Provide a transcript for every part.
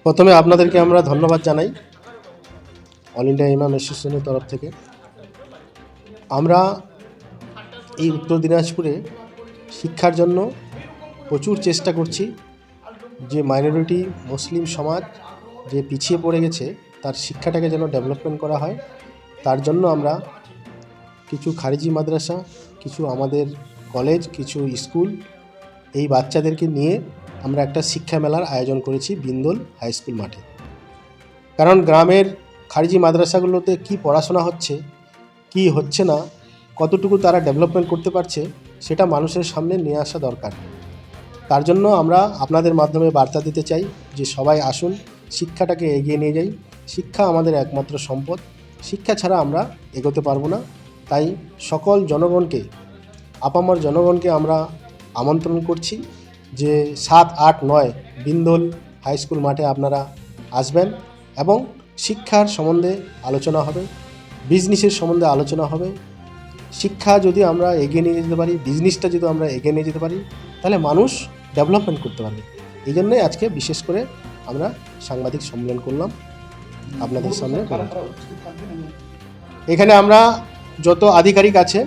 প্রথমে আপনাদেরকে আমরা ধন্যবাদ জানাই অল ইন্ডিয়া ইমাম অ্যাসোসিয়েশনের তরফ থেকে। আমরা এই উত্তর দিনাজপুরে শিক্ষার জন্য প্রচুর চেষ্টা করছি। যে মাইনরিটি মুসলিম সমাজ যে পিছিয়ে পড়ে গেছে তার শিক্ষাটাকে যেন ডেভেলপমেন্ট করা হয়, তার জন্য আমরা কিছু খারিজি মাদ্রাসা, কিছু আমাদের কলেজ, কিছু স্কুল, এই বাচ্চাদেরকে নিয়ে আমরা একটা শিক্ষা মেলার আয়োজন করেছি বিন্দল হাই স্কুল মাঠে। কারণ গ্রামের খারিজি মাদ্রাসাগুলোতে কি পড়াশোনা হচ্ছে, কি হচ্ছে না, কতটুকু তারা ডেভেলপমেন্ট করতে পারছে, সেটা মানুষের সামনে নিয়ে আসা দরকার। তার জন্য আমরা আপনাদের মাধ্যমে বার্তা দিতে চাই যে সবাই আসুন, শিক্ষাটাকে এগিয়ে নিয়ে যাই। শিক্ষা আমাদের একমাত্র সম্পদ, শিক্ষা ছাড়া আমরা এগোতে পারবো না। তাই সকল জনগণকে, আপামর জনগণকে আমরা আমন্ত্রণ করছি যে 7, 8, 9 বিন্দল হাই স্কুল মাঠে আপনারা আসবেন এবং শিক্ষার সম্বন্ধে আলোচনা হবে, বিজনেসের সম্বন্ধে আলোচনা হবে। শিক্ষা যদি আমরা এগিয়ে নিয়ে যেতে পারি, বিজনেসটা যদি আমরা এগিয়ে নিয়ে যেতে পারি, তাহলে মানুষ ডেভেলপমেন্ট করতে পারবে। এই জন্যই আজকে বিশেষ করে আমরা সাংবাদিক সম্মেলন করলাম আপনাদের সামনে। এখানে আমরা যত আধিকারিক আছে,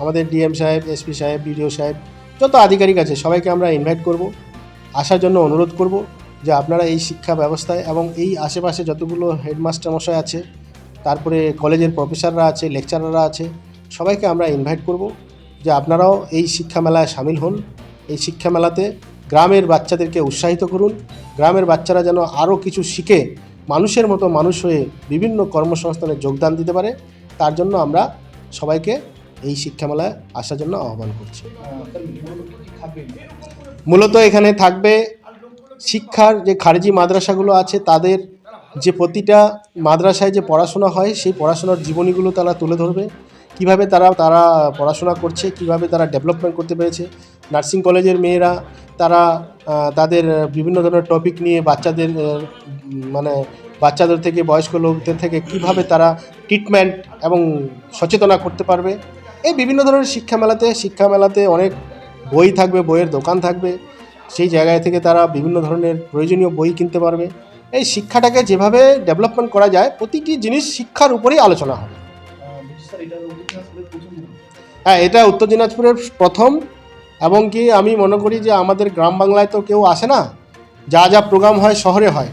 আমাদের ডিএম সাহেব, এসপি সাহেব, বিডিও সাহেব, যত আধিকারিক আছে সবাইকে আমরা ইনভাইট করব, আসার জন্য অনুরোধ করব যে আপনারা এই শিক্ষা ব্যবস্থায় এবং এই আশেপাশে যতগুলো হেডমাস্টার মশাই আছে, তারপরে কলেজের প্রফেসররা আছে, লেকচারাররা আছে, সবাইকে আমরা ইনভাইট করব যে আপনারাও এই শিক্ষা মেলায় সামিল হন। এই শিক্ষা মেলাতে গ্রামের বাচ্চাদেরকে উৎসাহিত করুন। গ্রামের বাচ্চারা যেন আরও কিছু শিখে মানুষের মতো মানুষ হয়ে বিভিন্ন কর্মসংস্থানে যোগদান দিতে পারে, তার জন্য আমরা সবাইকে এই শিক্ষা মেলায় আসার জন্য আহ্বান করছি। মূলত এখানে থাকবে শিক্ষার যে খারিজি মাদ্রাসাগুলো আছে, তাদের যে প্রতিটা মাদ্রাসায় যে পড়াশোনা হয়, সেই পড়াশোনার জীবনীগুলো তারা তুলে ধরবে। কিভাবে তারা পড়াশোনা করছে, কিভাবে তারা ডেভেলপমেন্ট করতে পেরেছে। নার্সিং কলেজের মেয়েরা তারা তাদের বিভিন্ন ধরনের টপিক নিয়ে বাচ্চাদের থেকে বয়স্ক লোকদের থেকে কিভাবে তারা ট্রিটমেন্ট এবং সচেতনা করতে পারবে। এই বিভিন্ন ধরনের শিক্ষা মেলাতে অনেক বই থাকবে, বইয়ের দোকান থাকবে, সেই জায়গায় থেকে তারা বিভিন্ন ধরনের প্রয়োজনীয় বই কিনতে পারবে। এই শিক্ষাটাকে যেভাবে ডেভেলপমেন্ট করা যায়, প্রতিটি জিনিস শিক্ষার উপরেই আলোচনা হবে। হ্যাঁ, এটা উত্তর দিনাজপুরের প্রথম, এবং কি আমি মনে করি যে আমাদের গ্রাম বাংলায় তো কেউ আসে না, যা প্রোগ্রাম হয় শহরে হয়,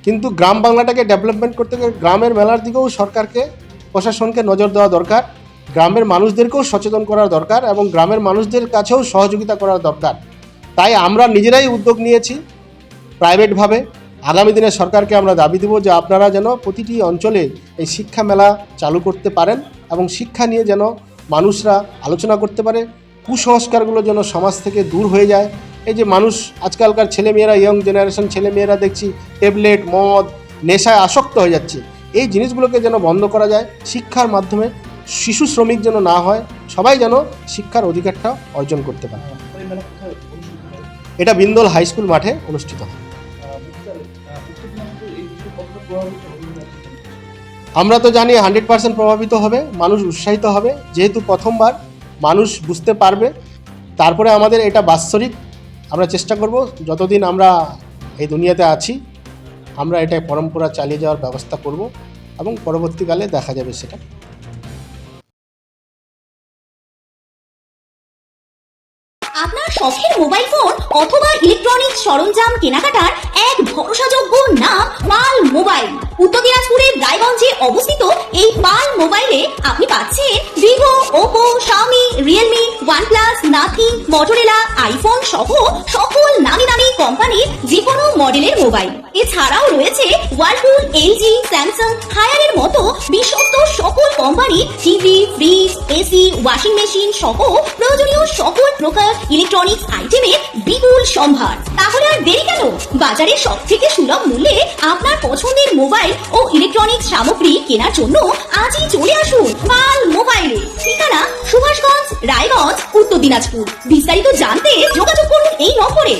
কিন্তু গ্রাম বাংলাটাকে ডেভেলপমেন্ট করতে গেলে গ্রামের মেলার দিকেও সরকারকে, প্রশাসনকে নজর দেওয়া দরকার, গ্রামের মানুষদেরকেও সচেতন করার দরকার এবং গ্রামের মানুষদের কাছেও সহযোগিতা করার দরকার। তাই আমরা নিজেরাই উদ্যোগ নিয়েছি প্রাইভেটভাবে। আগামী দিনে সরকারকে আমরা দাবি দেব যে আপনারা যেন প্রতিটি অঞ্চলে এই শিক্ষা মেলা চালু করতে পারেন এবং শিক্ষা নিয়ে যেন মানুষরা আলোচনা করতে পারে, কুসংস্কারগুলো যেন সমাজ থেকে দূর হয়ে যায়। এই যে মানুষ আজকালকার ছেলেমেয়েরা, ইয়ং জেনারেশন ছেলেমেয়েরা দেখছি ট্যাবলেট, মদ, নেশায় আসক্ত হয়ে যাচ্ছে। এই জিনিসগুলোকে যেন বন্ধ করা যায়, শিক্ষার মাধ্যমে শিশু শ্রমিক যেন না হয়, সবাই যেন শিক্ষার অধিকারটা অর্জন করতে পারে। এটা বিন্দল হাই স্কুল মাঠে অনুষ্ঠিত হয়। আমরা তো জানি 100% প্রভাবিত হবে, মানুষ উৎসাহিত হবে, যেহেতু প্রথমবার মানুষ বুঝতে পারবে। তারপরে আমাদের এটা বাৎসরিক আমরা চেষ্টা করব, যতদিন আমরা এই দুনিয়াতে আছি আমরা এটা পরম্পরা চালিয়ে যাওয়ার ব্যবস্থা করব এবং পরবর্তীকালে দেখা যাবে সেটা। আপনার শখের মোবাইল ফোন অথবা ইলেকট্রনিক্স সরঞ্জাম কেনাকাটার এক ভরসাযোগ্য নাম পাল মোবাইল। উত্তর দিনাজপুরের রায়গঞ্জে অবস্থিত এই পাল মোবাইলে আপনি পাচ্ছেন Vivo, Oppo, Xiaomi, Realme, OnePlus, nothing, Motorola, iPhone সহ সকল নামি দামি কোম্পানির যে কোনো মডেলের মোবাইল। এছাড়াও রয়েছে ওয়ালপুল, এলজি, স্যামসাং, হায়ারের মতো বিশ্বস্ত সকল company TV, fridge, AC, washing machine সহ প্রয়োজনীয় সকল প্রকার ইলেকট্রনিক্স আইটেমের বিপুল সম্ভার। তাহলে আর দেরি কেন? বাজারে সব থেকে সুলভ মূল্যে আপনার পছন্দের মোবাইল ও ইলেকট্রনিক্স সামগ্রী কেনার জন্য আজই চলে আসুন পাল মোবাইলে। ঠিকানা সুভাষগঞ্জ, রায়গঞ্জ, উত্তর দিনাজপুর। বিস্তারিত জানতে যোগাযোগ করুন এই নম্বরে।